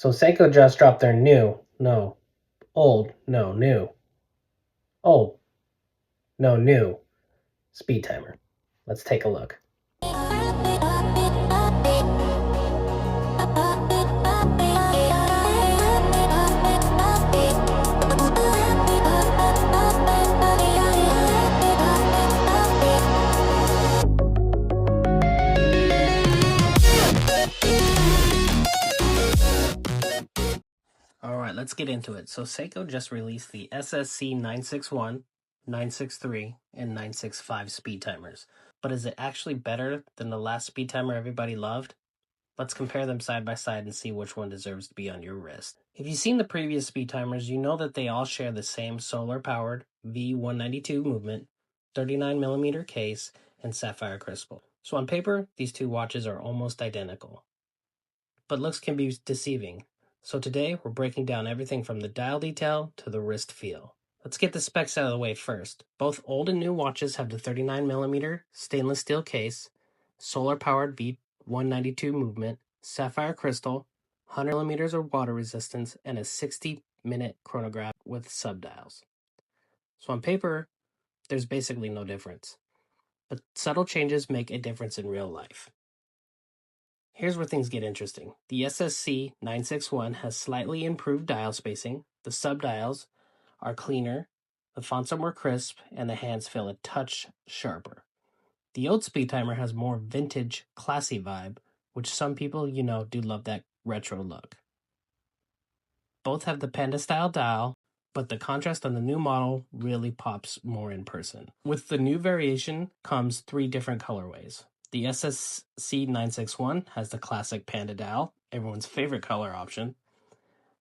So Seiko just dropped their new, no, old, no, new, old, no, new speed timer. Let's take a look. Alright, let's get into it. So Seiko just released the SSC961, 963, and 965 speed timers. But is it actually better than the last speed timer everybody loved? Let's compare them side by side and see which one deserves to be on your wrist. If you've seen the previous speed timers, you know that they all share the same solar-powered V192 movement, 39mm case, and sapphire crystal. So on paper, these two watches are almost identical. But looks can be deceiving. So today, we're breaking down everything from the dial detail to the wrist feel. Let's get the specs out of the way first. Both old and new watches have the 39mm stainless steel case, solar-powered V192 movement, sapphire crystal, 100mm of water resistance, and a 60-minute chronograph with subdials. So on paper, there's basically no difference. But subtle changes make a difference in real life. Here's where things get interesting. The SSC961 has slightly improved dial spacing, the subdials are cleaner, the fonts are more crisp, and the hands feel a touch sharper. The old speed timer has more vintage, classy vibe, which some people, do love that retro look. Both have the panda style dial, but the contrast on the new model really pops more in person. With the new variation comes 3 different colorways. The SSC961 has the classic panda dial, everyone's favorite color option.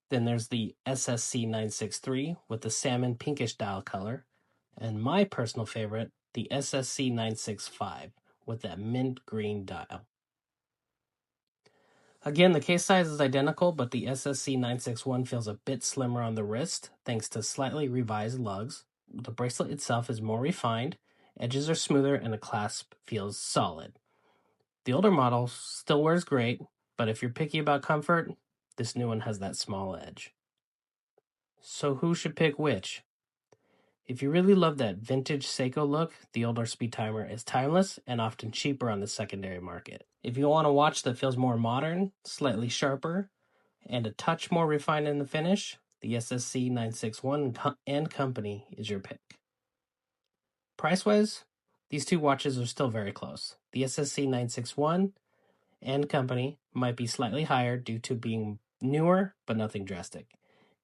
Then there's the SSC963 with the salmon pinkish dial color. And my personal favorite, the SSC965 with that mint green dial. Again, the case size is identical, but the SSC961 feels a bit slimmer on the wrist thanks to slightly revised lugs. The bracelet itself is more refined, edges are smoother, and the clasp feels solid. The older model still wears great, but if you're picky about comfort, this new one has that small edge. So who should pick which? If you really love that vintage Seiko look, the older speed timer is timeless and often cheaper on the secondary market. If you want a watch that feels more modern, slightly sharper, and a touch more refined in the finish, the SSC 961 and Company is your pick. Price-wise, these two watches are still very close. The SSC 961 and Company might be slightly higher due to being newer, but nothing drastic.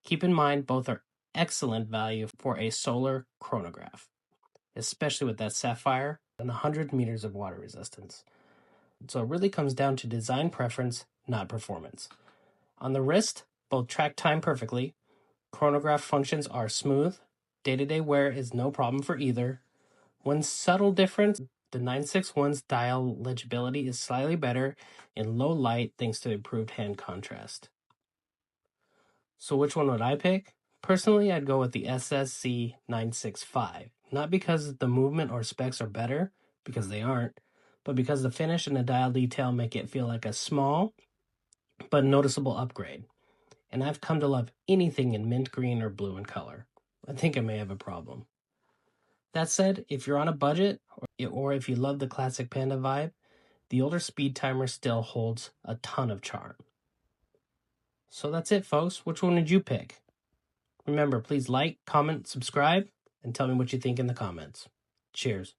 Keep in mind, both are excellent value for a solar chronograph, especially with that sapphire and 100 meters of water resistance. So it really comes down to design preference, not performance. On the wrist, both track time perfectly. Chronograph functions are smooth. Day-to-day wear is no problem for either. One subtle difference, the 961's dial legibility is slightly better in low light thanks to improved hand contrast. So which one would I pick? Personally, I'd go with the SSC 965. Not because the movement or specs are better, because they aren't, but because the finish and the dial detail make it feel like a small but noticeable upgrade. And I've come to love anything in mint green or blue in color. I think I may have a problem. That said, if you're on a budget, or if you love the classic panda vibe, the older speed timer still holds a ton of charm. So that's it, folks. Which one would you pick? Remember, please like, comment, subscribe, and tell me what you think in the comments. Cheers.